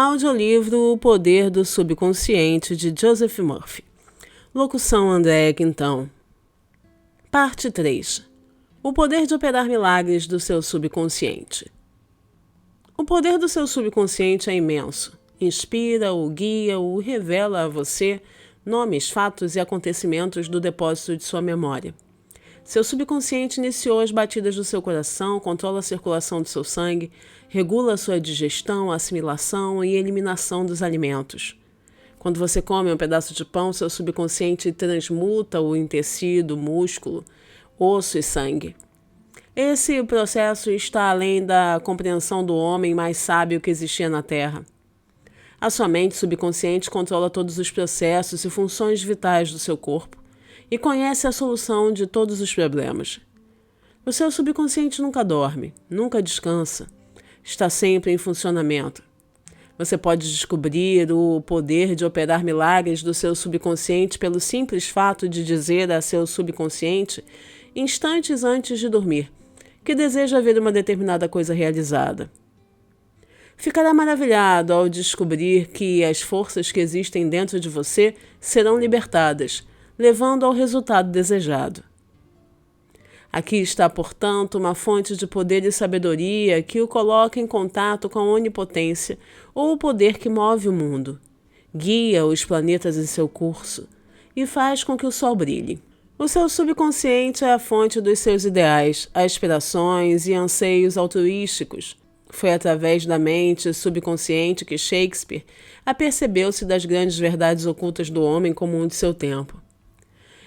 Audiolivro O Poder do Subconsciente, de Joseph Murphy. Locução André Quintão. Parte 3. O poder de operar milagres do seu subconsciente. O poder do seu subconsciente é imenso. Inspira-o, guia-o, revela a você nomes, fatos e acontecimentos do depósito de sua memória. Seu subconsciente iniciou as batidas do seu coração, controla a circulação do seu sangue, regula a sua digestão, assimilação e eliminação dos alimentos. Quando você come um pedaço de pão, seu subconsciente transmuta-o em tecido, músculo, osso e sangue. Esse processo está além da compreensão do homem mais sábio que existia na Terra. A sua mente subconsciente controla todos os processos e funções vitais do seu corpo e conhece a solução de todos os problemas. O seu subconsciente nunca dorme, nunca descansa, está sempre em funcionamento. Você pode descobrir o poder de operar milagres do seu subconsciente pelo simples fato de dizer a seu subconsciente, instantes antes de dormir, que deseja ver uma determinada coisa realizada. Ficará maravilhado ao descobrir que as forças que existem dentro de você serão libertadas, levando ao resultado desejado. Aqui está, portanto, uma fonte de poder e sabedoria que o coloca em contato com a onipotência ou o poder que move o mundo, guia os planetas em seu curso e faz com que o sol brilhe. O seu subconsciente é a fonte dos seus ideais, aspirações e anseios altruísticos. Foi através da mente subconsciente que Shakespeare apercebeu-se das grandes verdades ocultas do homem comum de seu tempo.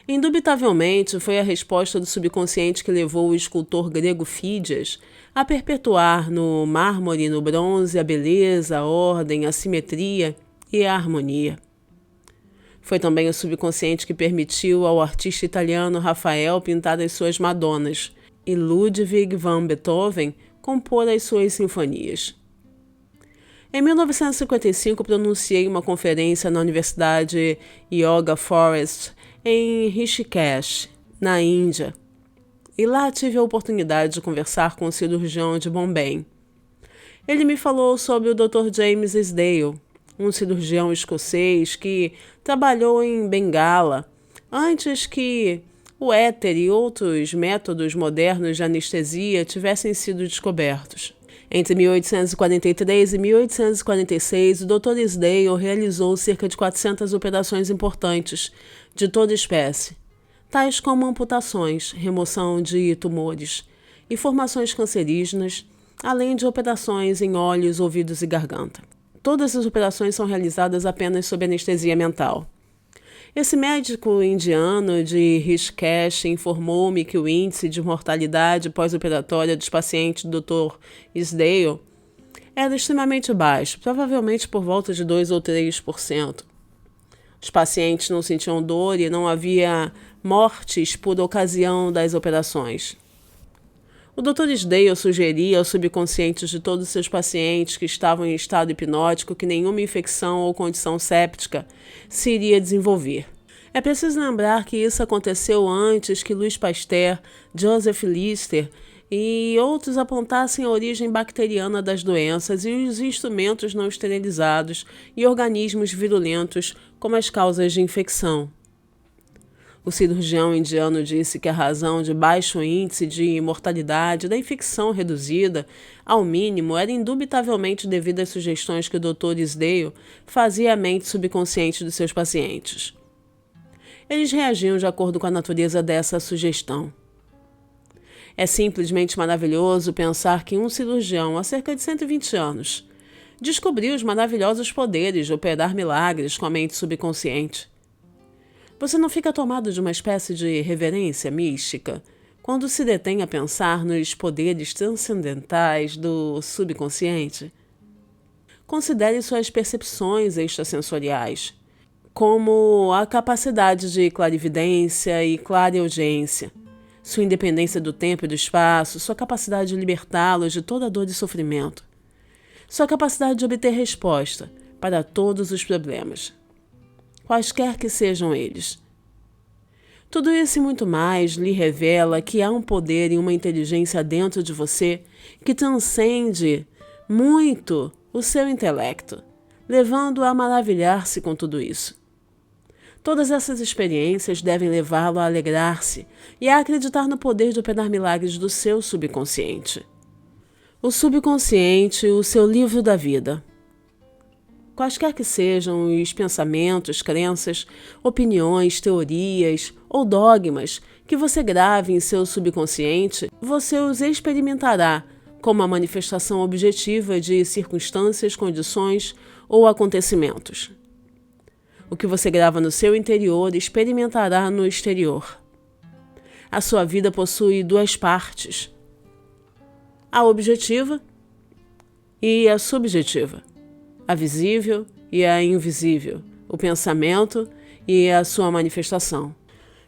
Indubitavelmente, foi a resposta do subconsciente que levou o escultor grego Fídias a perpetuar no mármore e no bronze a beleza, a ordem, a simetria e a harmonia. Foi também o subconsciente que permitiu ao artista italiano Rafael pintar as suas Madonas e Ludwig van Beethoven compor as suas sinfonias. Em 1955, pronunciei uma conferência na Universidade Yoga Forest, em Rishikesh, na Índia, e lá tive a oportunidade de conversar com o cirurgião de Bombay. Ele me falou sobre o Dr. James Isdale, um cirurgião escocês que trabalhou em Bengala antes que o éter e outros métodos modernos de anestesia tivessem sido descobertos. Entre 1843 e 1846, o Dr. Isdale realizou cerca de 400 operações importantes, de toda espécie, tais como amputações, remoção de tumores e formações cancerígenas, além de operações em olhos, ouvidos e garganta. Todas as operações são realizadas apenas sob anestesia mental. Esse médico indiano de Rishikesh informou-me que o índice de mortalidade pós-operatória dos pacientes do Dr. Isdale era extremamente baixo, provavelmente por volta de 2 ou 3%. Os pacientes não sentiam dor e não havia mortes por ocasião das operações. O Dr. Isdale sugeria ao subconsciente de todos os seus pacientes que estavam em estado hipnótico que nenhuma infecção ou condição séptica se iria desenvolver. É preciso lembrar que isso aconteceu antes que Louis Pasteur, Joseph Lister e outros apontassem a origem bacteriana das doenças e os instrumentos não esterilizados e organismos virulentos como as causas de infecção. O cirurgião indiano disse que a razão de baixo índice de mortalidade da infecção reduzida ao mínimo era indubitavelmente devido às sugestões que o Dr. Isdale fazia à mente subconsciente dos seus pacientes. Eles reagiam de acordo com a natureza dessa sugestão. É simplesmente maravilhoso pensar que um cirurgião, há cerca de 120 anos, descobriu os maravilhosos poderes de operar milagres com a mente subconsciente. Você não fica tomado de uma espécie de reverência mística quando se detém a pensar nos poderes transcendentais do subconsciente? Considere suas percepções extrasensoriais, como a capacidade de clarividência e clareaudiência, sua independência do tempo e do espaço, sua capacidade de libertá-los de toda dor e sofrimento, sua capacidade de obter resposta para todos os problemas, quaisquer que sejam eles. Tudo isso e muito mais lhe revela que há um poder e uma inteligência dentro de você que transcende muito o seu intelecto, levando-o a maravilhar-se com tudo isso. Todas essas experiências devem levá-lo a alegrar-se e a acreditar no poder de operar milagres do seu subconsciente. O subconsciente, o seu livro da vida. Quaisquer que sejam os pensamentos, crenças, opiniões, teorias ou dogmas que você grave em seu subconsciente, você os experimentará como a manifestação objetiva de circunstâncias, condições ou acontecimentos. O que você grava no seu interior experimentará no exterior. A sua vida possui duas partes: a objetiva e a subjetiva, a visível e a invisível, o pensamento e a sua manifestação.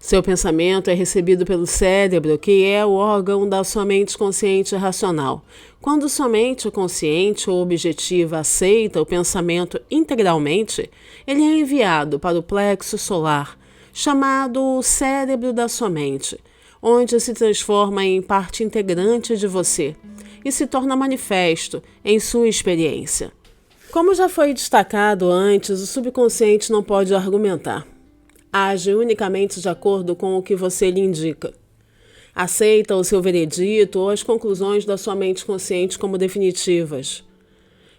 Seu pensamento é recebido pelo cérebro, que é o órgão da sua mente consciente e racional. Quando sua mente consciente ou objetiva aceita o pensamento integralmente, ele é enviado para o plexo solar, chamado cérebro da sua mente, onde se transforma em parte integrante de você e se torna manifesto em sua experiência. Como já foi destacado antes, o subconsciente não pode argumentar. Age unicamente de acordo com o que você lhe indica. Aceita o seu veredito ou as conclusões da sua mente consciente como definitivas.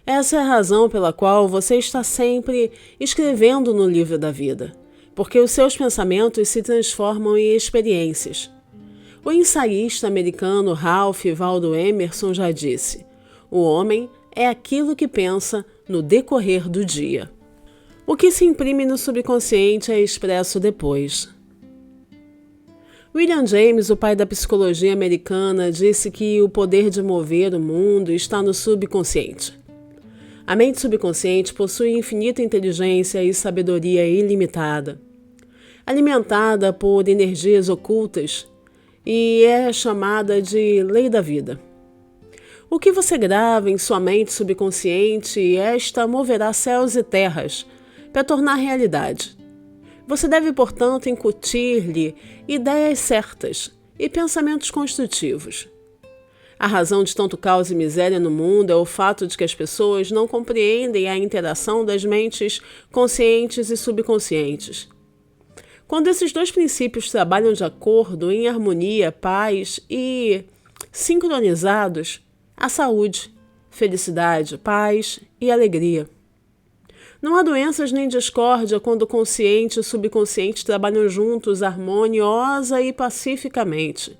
Essa é a razão pela qual você está sempre escrevendo no livro da vida, porque os seus pensamentos se transformam em experiências. O ensaísta americano Ralph Waldo Emerson já disse: o homem é aquilo que pensa no decorrer do dia. O que se imprime no subconsciente é expresso depois. William James, o pai da psicologia americana, disse que o poder de mover o mundo está no subconsciente. A mente subconsciente possui infinita inteligência e sabedoria ilimitada, alimentada por energias ocultas, e é chamada de lei da vida. O que você grava em sua mente subconsciente, esta moverá céus e terras para tornar realidade. Você deve, portanto, incutir-lhe ideias certas e pensamentos construtivos. A razão de tanto caos e miséria no mundo é o fato de que as pessoas não compreendem a interação das mentes conscientes e subconscientes. Quando esses dois princípios trabalham de acordo, em harmonia, paz e sincronizados, há saúde, felicidade, paz e alegria. Não há doenças nem discórdia quando o consciente e o subconsciente trabalham juntos harmoniosa e pacificamente.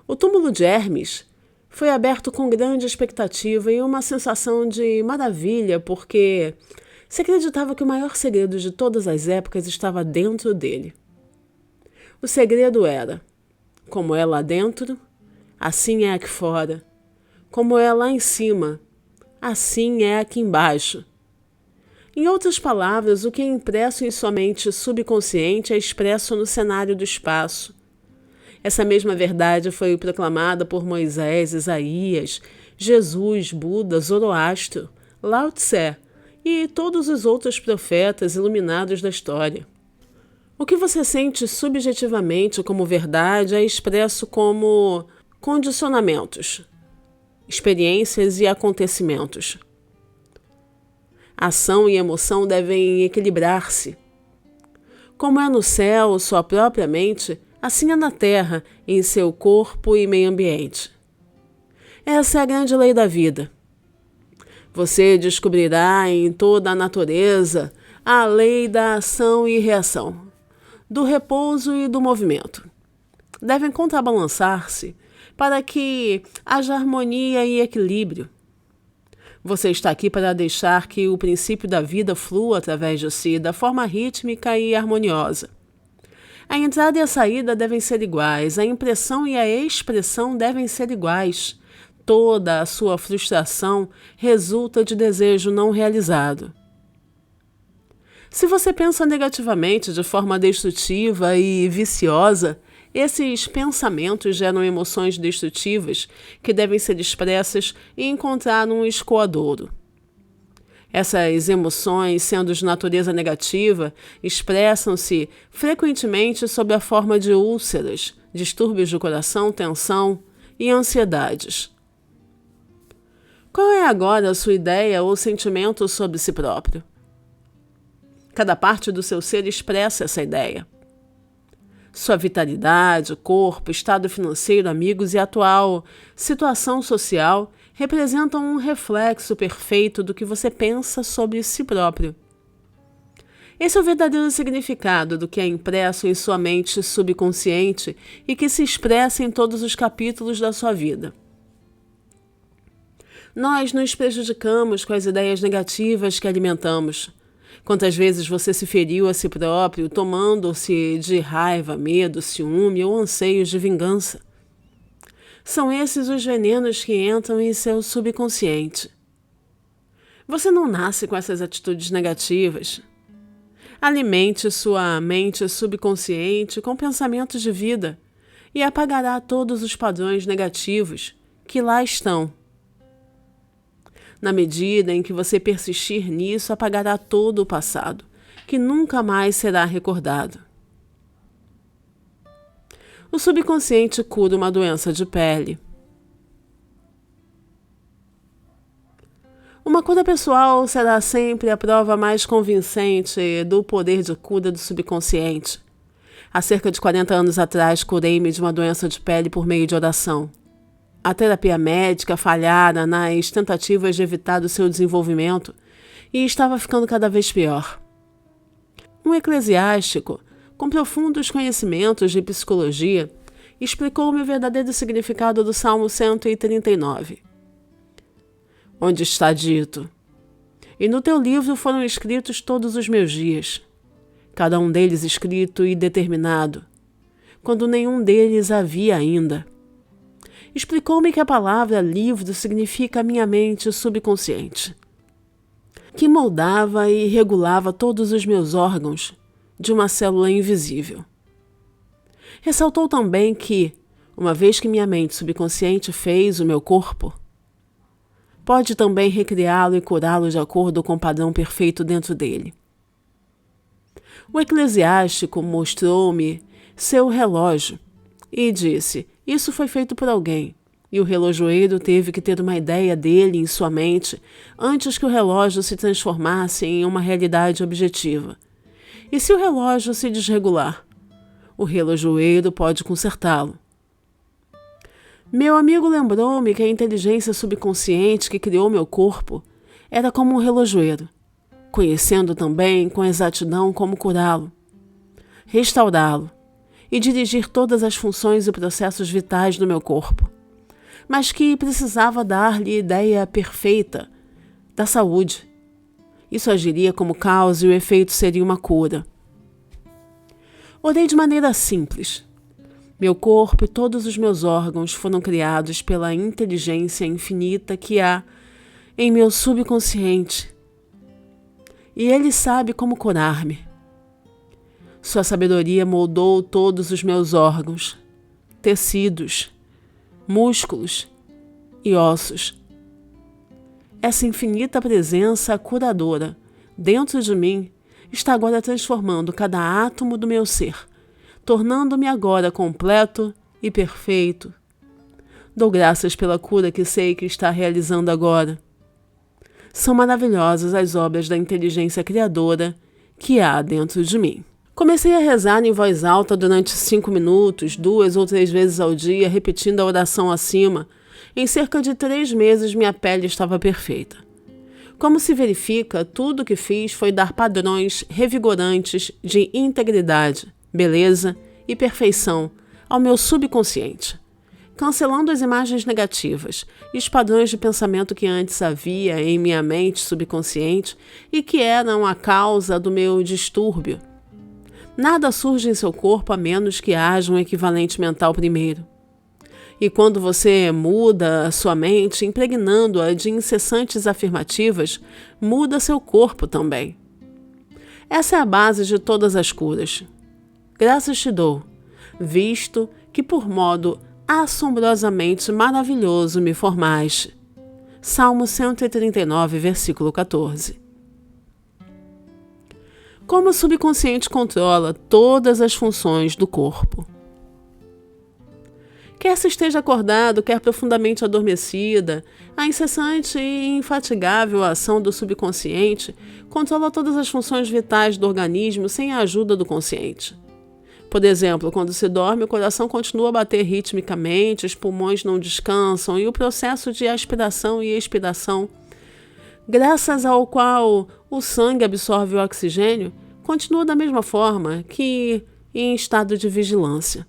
O túmulo de Hermes foi aberto com grande expectativa e uma sensação de maravilha, porque se acreditava que o maior segredo de todas as épocas estava dentro dele. O segredo era: como é lá dentro, assim é aqui fora. Como é lá em cima, assim é aqui embaixo. Em outras palavras, o que é impresso em sua mente subconsciente é expresso no cenário do espaço. Essa mesma verdade foi proclamada por Moisés, Isaías, Jesus, Buda, Zoroastro, Lao Tse e todos os outros profetas iluminados da história. O que você sente subjetivamente como verdade é expresso como condicionamentos, experiências e acontecimentos. Ação e emoção devem equilibrar-se. Como é no céu, sua própria mente, assim é na terra, em seu corpo e meio ambiente. Essa é a grande lei da vida. Você descobrirá em toda a natureza a lei da ação e reação, do repouso e do movimento. Devem contrabalançar-se para que haja harmonia e equilíbrio. Você está aqui para deixar que o princípio da vida flua através de si, da forma rítmica e harmoniosa. A entrada e a saída devem ser iguais, a impressão e a expressão devem ser iguais. Toda a sua frustração resulta de desejo não realizado. Se você pensa negativamente de forma destrutiva e viciosa, esses pensamentos geram emoções destrutivas que devem ser expressas e encontrar um escoadouro. Essas emoções, sendo de natureza negativa, expressam-se frequentemente sob a forma de úlceras, distúrbios do coração, tensão e ansiedades. Qual é agora a sua ideia ou sentimento sobre si próprio? Cada parte do seu ser expressa essa ideia. Sua vitalidade, corpo, estado financeiro, amigos e atual situação social representam um reflexo perfeito do que você pensa sobre si próprio. Esse é o verdadeiro significado do que é impresso em sua mente subconsciente e que se expressa em todos os capítulos da sua vida. Nós nos prejudicamos com as ideias negativas que alimentamos. Quantas vezes você se feriu a si próprio, tomando-se de raiva, medo, ciúme ou anseios de vingança? São esses os venenos que entram em seu subconsciente. Você não nasce com essas atitudes negativas. Alimente sua mente subconsciente com pensamentos de vida e apagará todos os padrões negativos que lá estão. Na medida em que você persistir nisso, apagará todo o passado, que nunca mais será recordado. O subconsciente cura uma doença de pele. Uma cura pessoal será sempre a prova mais convincente do poder de cura do subconsciente. Há cerca de 40 anos atrás, curei-me de uma doença de pele por meio de oração. A terapia médica falhara nas tentativas de evitar o seu desenvolvimento e estava ficando cada vez pior. Um eclesiástico, com profundos conhecimentos de psicologia, explicou-me o verdadeiro significado do Salmo 139. Onde está dito: E no teu livro foram escritos todos os meus dias, cada um deles escrito e determinado, quando nenhum deles havia ainda. Explicou-me que a palavra livro significa minha mente subconsciente, que moldava e regulava todos os meus órgãos de uma célula invisível. Ressaltou também que, uma vez que minha mente subconsciente fez o meu corpo, pode também recriá-lo e curá-lo de acordo com o padrão perfeito dentro dele. O eclesiástico mostrou-me seu relógio e disse: isso foi feito por alguém, e o relojoeiro teve que ter uma ideia dele em sua mente antes que o relógio se transformasse em uma realidade objetiva. E se o relógio se desregular, o relojoeiro pode consertá-lo. Meu amigo lembrou-me que a inteligência subconsciente que criou meu corpo era como um relojoeiro, conhecendo também com exatidão como curá-lo, restaurá-lo e dirigir todas as funções e processos vitais do meu corpo, mas que precisava dar-lhe a ideia perfeita da saúde. Isso agiria como causa e o efeito seria uma cura. Orei de maneira simples. Meu corpo e todos os meus órgãos foram criados pela inteligência infinita que há em meu subconsciente. E ele sabe como curar-me. Sua sabedoria moldou todos os meus órgãos, tecidos, músculos e ossos. Essa infinita presença curadora dentro de mim está agora transformando cada átomo do meu ser, tornando-me agora completo e perfeito. Dou graças pela cura que sei que está realizando agora. São maravilhosas as obras da inteligência criadora que há dentro de mim. Comecei a rezar em voz alta durante 5 minutos, 2 ou 3 vezes ao dia, repetindo a oração acima. Em cerca de 3 meses, minha pele estava perfeita. Como se verifica, tudo o que fiz foi dar padrões revigorantes de integridade, beleza e perfeição ao meu subconsciente, cancelando as imagens negativas e os padrões de pensamento que antes havia em minha mente subconsciente e que eram a causa do meu distúrbio. Nada surge em seu corpo a menos que haja um equivalente mental primeiro. E quando você muda a sua mente, impregnando-a de incessantes afirmativas, muda seu corpo também. Essa é a base de todas as curas. Graças te dou, visto que por modo assombrosamente maravilhoso me formaste. Salmo 139, versículo 14. Como o subconsciente controla todas as funções do corpo. Quer se esteja acordado, quer profundamente adormecida, a incessante e infatigável ação do subconsciente controla todas as funções vitais do organismo sem a ajuda do consciente. Por exemplo, quando se dorme, o coração continua a bater ritmicamente, os pulmões não descansam e o processo de aspiração e expiração, graças ao qual o sangue absorve o oxigênio, continua da mesma forma que em estado de vigilância.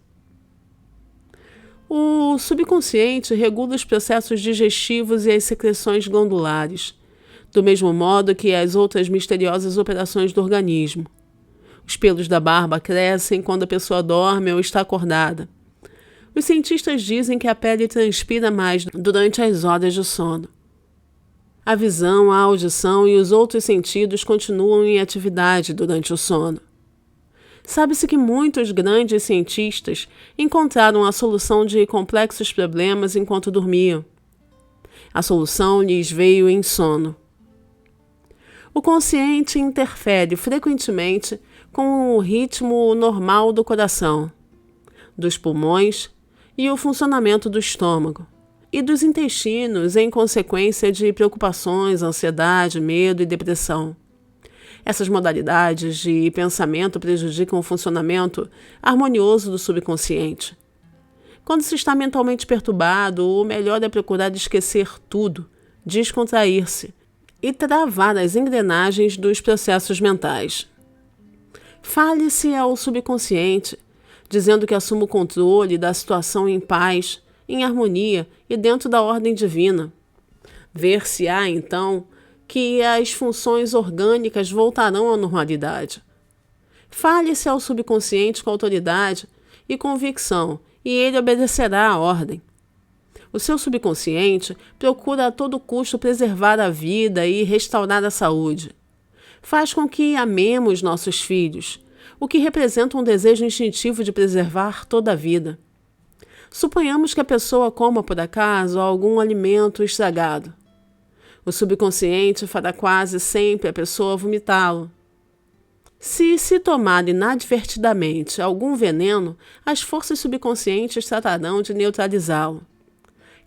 O subconsciente regula os processos digestivos e as secreções glandulares, do mesmo modo que as outras misteriosas operações do organismo. Os pelos da barba crescem quando a pessoa dorme ou está acordada. Os cientistas dizem que a pele transpira mais durante as horas de sono. A visão, a audição e os outros sentidos continuam em atividade durante o sono. Sabe-se que muitos grandes cientistas encontraram a solução de complexos problemas enquanto dormiam. A solução lhes veio em sono. O consciente interfere frequentemente com o ritmo normal do coração, dos pulmões e o funcionamento do estômago, e dos intestinos em consequência de preocupações, ansiedade, medo e depressão. Essas modalidades de pensamento prejudicam o funcionamento harmonioso do subconsciente. Quando se está mentalmente perturbado, o melhor é procurar esquecer tudo, descontrair-se e travar as engrenagens dos processos mentais. Fale-se ao subconsciente, dizendo que assume o controle da situação em paz, em harmonia e dentro da ordem divina. Ver-se-á, então, que as funções orgânicas voltarão à normalidade. Fale-se ao subconsciente com autoridade e convicção, e ele obedecerá à ordem. O seu subconsciente procura a todo custo preservar a vida e restaurar a saúde. Faz com que amemos nossos filhos, o que representa um desejo instintivo de preservar toda a vida. Suponhamos que a pessoa coma por acaso algum alimento estragado. O subconsciente fará quase sempre a pessoa vomitá-lo. Se tomar inadvertidamente algum veneno, as forças subconscientes tratarão de neutralizá-lo.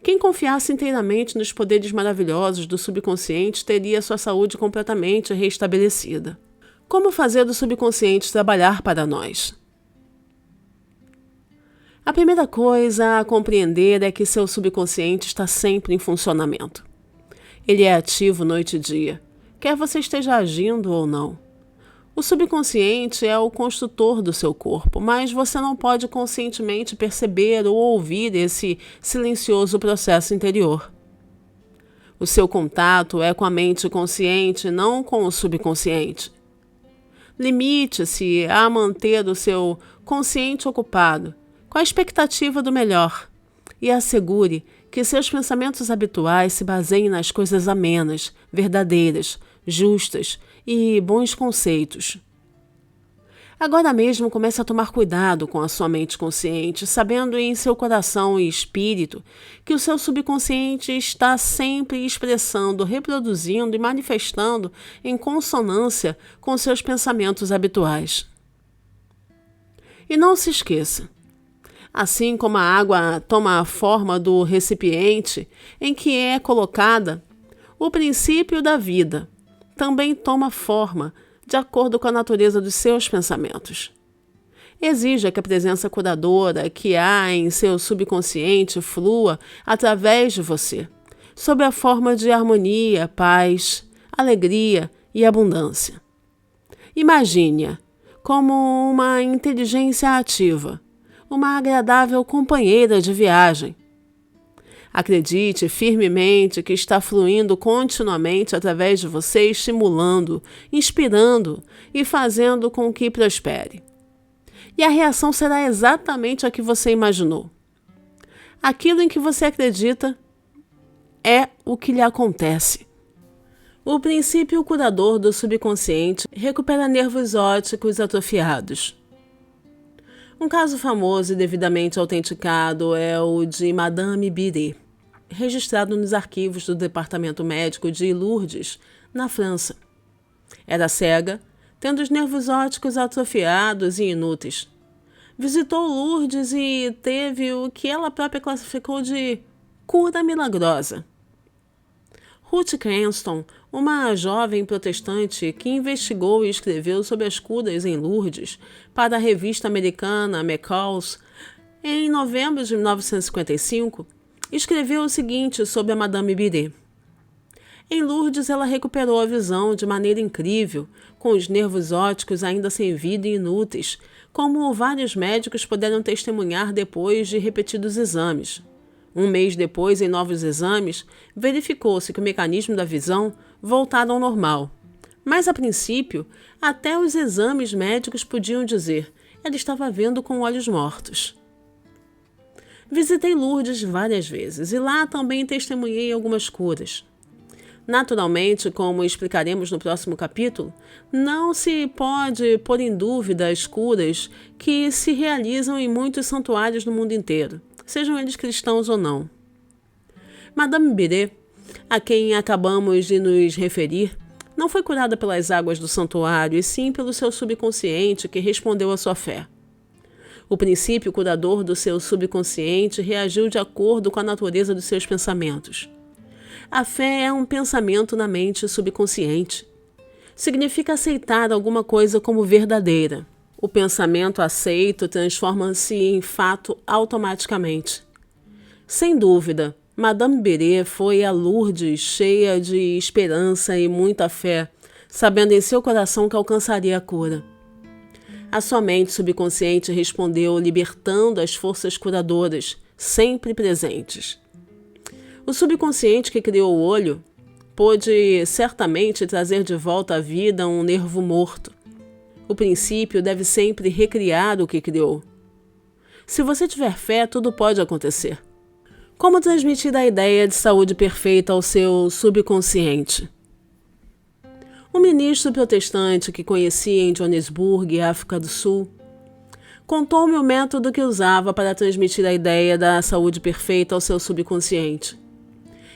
Quem confiasse inteiramente nos poderes maravilhosos do subconsciente teria sua saúde completamente restabelecida. Como fazer do subconsciente trabalhar para nós? A primeira coisa a compreender é que seu subconsciente está sempre em funcionamento. Ele é ativo noite e dia, quer você esteja agindo ou não. O subconsciente é o construtor do seu corpo, mas você não pode conscientemente perceber ou ouvir esse silencioso processo interior. O seu contato é com a mente consciente, não com o subconsciente. Limite-se a manter o seu consciente ocupado, com a expectativa do melhor, e assegure que seus pensamentos habituais se baseiem nas coisas amenas, verdadeiras, justas e bons conceitos. Agora mesmo comece a tomar cuidado com a sua mente consciente, sabendo em seu coração e espírito que o seu subconsciente está sempre expressando, reproduzindo e manifestando em consonância com seus pensamentos habituais. E não se esqueça, assim como a água toma a forma do recipiente em que é colocada, o princípio da vida também toma forma de acordo com a natureza dos seus pensamentos. Exija que a presença curadora que há em seu subconsciente flua através de você, sob a forma de harmonia, paz, alegria e abundância. Imagine-a como uma inteligência ativa, uma agradável companheira de viagem. Acredite firmemente que está fluindo continuamente através de você, estimulando, inspirando e fazendo com que prospere. E a reação será exatamente a que você imaginou. Aquilo em que você acredita é o que lhe acontece. O princípio curador do subconsciente recupera nervos ópticos atrofiados. Um caso famoso e devidamente autenticado é o de Madame Biret, registrado nos arquivos do Departamento Médico de Lourdes, na França. Era cega, tendo os nervos ópticos atrofiados e inúteis. Visitou Lourdes e teve o que ela própria classificou de cura milagrosa. Ruth Cranston, uma jovem protestante que investigou e escreveu sobre as curas em Lourdes para a revista americana McCall's, em novembro de 1955, escreveu o seguinte sobre a Madame Biré. Em Lourdes, ela recuperou a visão de maneira incrível, com os nervos ópticos ainda sem vida e inúteis, como vários médicos puderam testemunhar depois de repetidos exames. Um mês depois, em novos exames, verificou-se que o mecanismo da visão voltara ao normal. Mas, a princípio, até os exames médicos podiam dizer: ela estava vendo com olhos mortos. Visitei Lourdes várias vezes e lá também testemunhei algumas curas. Naturalmente, como explicaremos no próximo capítulo, não se pode pôr em dúvida as curas que se realizam em muitos santuários no mundo inteiro, sejam eles cristãos ou não. Madame Biré, a quem acabamos de nos referir, não foi curada pelas águas do santuário, e sim pelo seu subconsciente que respondeu à sua fé. O princípio curador do seu subconsciente reagiu de acordo com a natureza dos seus pensamentos. A fé é um pensamento na mente subconsciente. Significa aceitar alguma coisa como verdadeira. O pensamento aceito transforma-se em fato automaticamente. Sem dúvida, Madame Biré foi a Lourdes cheia de esperança e muita fé, sabendo em seu coração que alcançaria a cura. A sua mente subconsciente respondeu libertando as forças curadoras, sempre presentes. O subconsciente que criou o olho pôde certamente trazer de volta à vida um nervo morto. O princípio deve sempre recriar o que criou. Se você tiver fé, tudo pode acontecer. Como transmitir a ideia de saúde perfeita ao seu subconsciente? Um ministro protestante que conheci em Joanesburgo, África do Sul, contou-me o método que usava para transmitir a ideia da saúde perfeita ao seu subconsciente.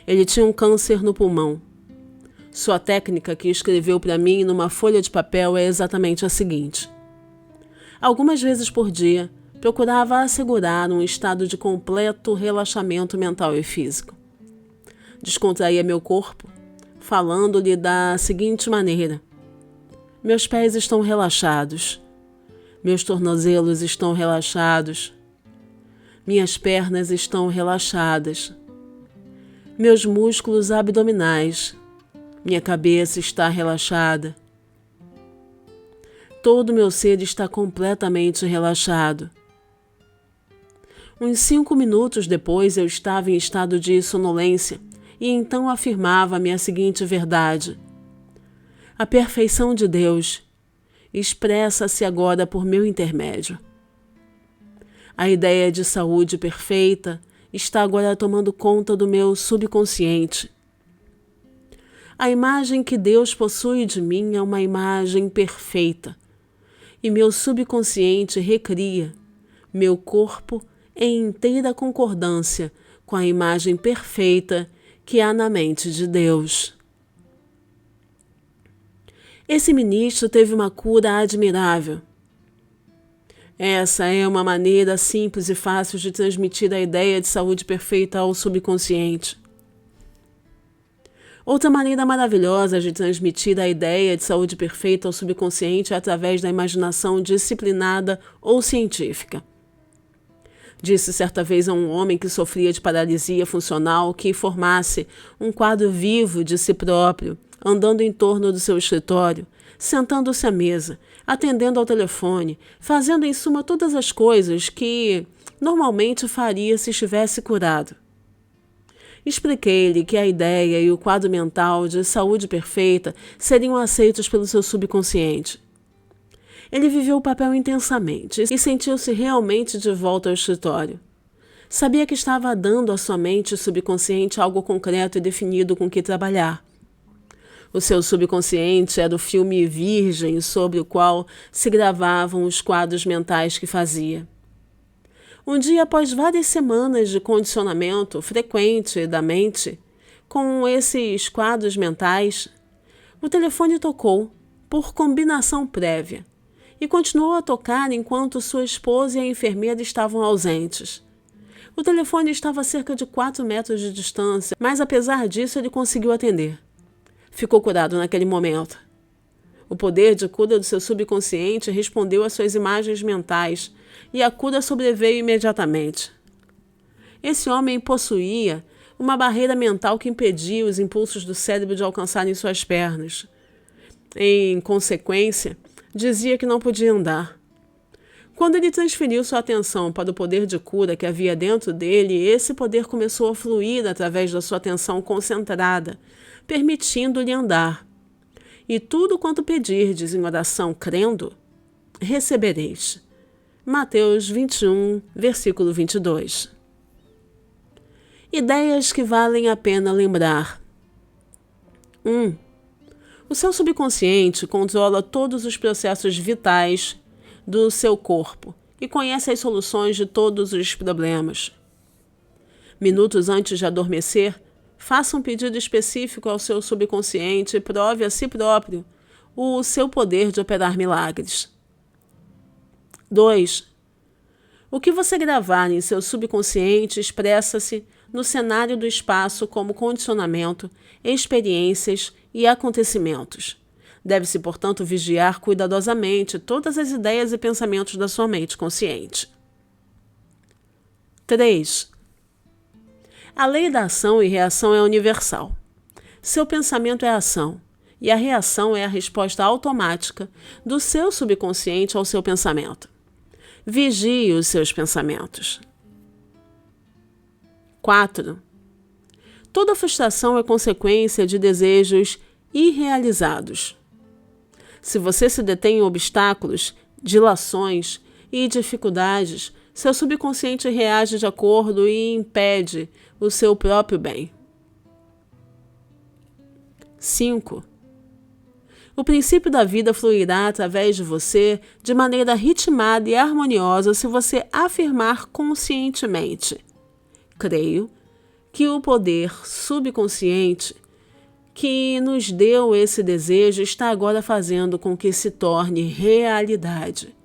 Ele tinha um câncer no pulmão. Sua técnica, que escreveu para mim numa folha de papel, é exatamente a seguinte. Algumas vezes por dia, procurava assegurar um estado de completo relaxamento mental e físico. Descontraía meu corpo, falando-lhe da seguinte maneira: meus pés estão relaxados, meus tornozelos estão relaxados, minhas pernas estão relaxadas, meus músculos abdominais, minha cabeça está relaxada. Todo meu ser está completamente relaxado. Uns 5 minutos depois eu estava em estado de sonolência e então afirmava-me a seguinte verdade: a perfeição de Deus expressa-se agora por meu intermédio. A ideia de saúde perfeita está agora tomando conta do meu subconsciente. A imagem que Deus possui de mim é uma imagem perfeita, e meu subconsciente recria meu corpo em inteira concordância com a imagem perfeita que há na mente de Deus. Esse ministro teve uma cura admirável. Essa é uma maneira simples e fácil de transmitir a ideia de saúde perfeita ao subconsciente. Outra maneira maravilhosa de transmitir a ideia de saúde perfeita ao subconsciente é através da imaginação disciplinada ou científica. Disse certa vez a um homem que sofria de paralisia funcional que formasse um quadro vivo de si próprio, andando em torno do seu escritório, sentando-se à mesa, atendendo ao telefone, fazendo em suma todas as coisas que normalmente faria se estivesse curado. Expliquei-lhe que a ideia e o quadro mental de saúde perfeita seriam aceitos pelo seu subconsciente. Ele viveu o papel intensamente e sentiu-se realmente de volta ao escritório. Sabia que estava dando à sua mente subconsciente algo concreto e definido com que trabalhar. O seu subconsciente era o filme virgem sobre o qual se gravavam os quadros mentais que fazia. Um dia, após várias semanas de condicionamento frequente da mente, com esses quadros mentais, o telefone tocou, por combinação prévia, e continuou a tocar enquanto sua esposa e a enfermeira estavam ausentes. O telefone estava a cerca de 4 metros de distância, mas apesar disso ele conseguiu atender. Ficou curado naquele momento. O poder de cura do seu subconsciente respondeu às suas imagens mentais e a cura sobreveio imediatamente. Esse homem possuía uma barreira mental que impedia os impulsos do cérebro de alcançarem suas pernas. Em consequência, dizia que não podia andar. Quando ele transferiu sua atenção para o poder de cura que havia dentro dele, esse poder começou a fluir através da sua atenção concentrada, permitindo-lhe andar. E tudo quanto pedirdes em oração crendo, recebereis. Mateus 21, versículo 22. Ideias que valem a pena lembrar. 1. O seu subconsciente controla todos os processos vitais do seu corpo e conhece as soluções de todos os problemas. Minutos antes de adormecer, faça um pedido específico ao seu subconsciente e prove a si próprio o seu poder de operar milagres. 2. O que você gravar em seu subconsciente expressa-se no cenário do espaço como condicionamento, experiências e acontecimentos. Deve-se, portanto, vigiar cuidadosamente todas as ideias e pensamentos da sua mente consciente. 3. A lei da ação e reação é universal. Seu pensamento é a ação, e a reação é a resposta automática do seu subconsciente ao seu pensamento. Vigie os seus pensamentos. 4. Toda frustração é consequência de desejos irrealizados. Se você se detém em obstáculos, dilações e dificuldades, seu subconsciente reage de acordo e impede o seu próprio bem. 5. O princípio da vida fluirá através de você de maneira ritmada e harmoniosa se você afirmar conscientemente: creio que o poder subconsciente que nos deu esse desejo está agora fazendo com que se torne realidade.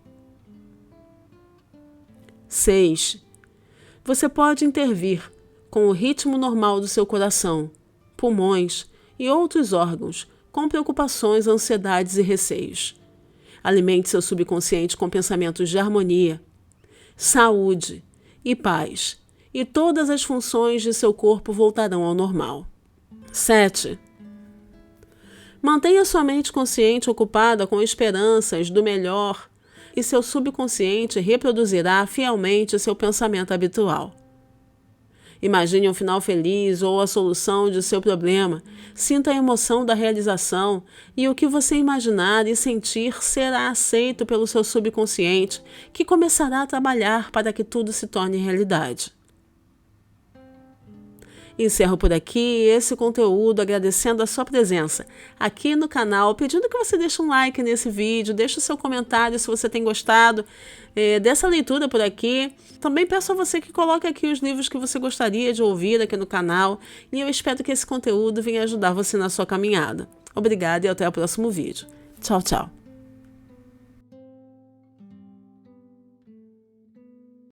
6. Você pode intervir com o ritmo normal do seu coração, pulmões e outros órgãos com preocupações, ansiedades e receios. Alimente seu subconsciente com pensamentos de harmonia, saúde e paz, e todas as funções de seu corpo voltarão ao normal. 7. Mantenha sua mente consciente ocupada com esperanças do melhor e seu subconsciente reproduzirá fielmente seu pensamento habitual. Imagine um final feliz ou a solução de seu problema. Sinta a emoção da realização e o que você imaginar e sentir será aceito pelo seu subconsciente, que começará a trabalhar para que tudo se torne realidade. Encerro por aqui esse conteúdo agradecendo a sua presença aqui no canal, pedindo que você deixe um like nesse vídeo, deixe o seu comentário se você tem gostado dessa leitura por aqui. Também peço a você que coloque aqui os livros que você gostaria de ouvir aqui no canal e eu espero que esse conteúdo venha ajudar você na sua caminhada. Obrigada e até o próximo vídeo. Tchau, tchau.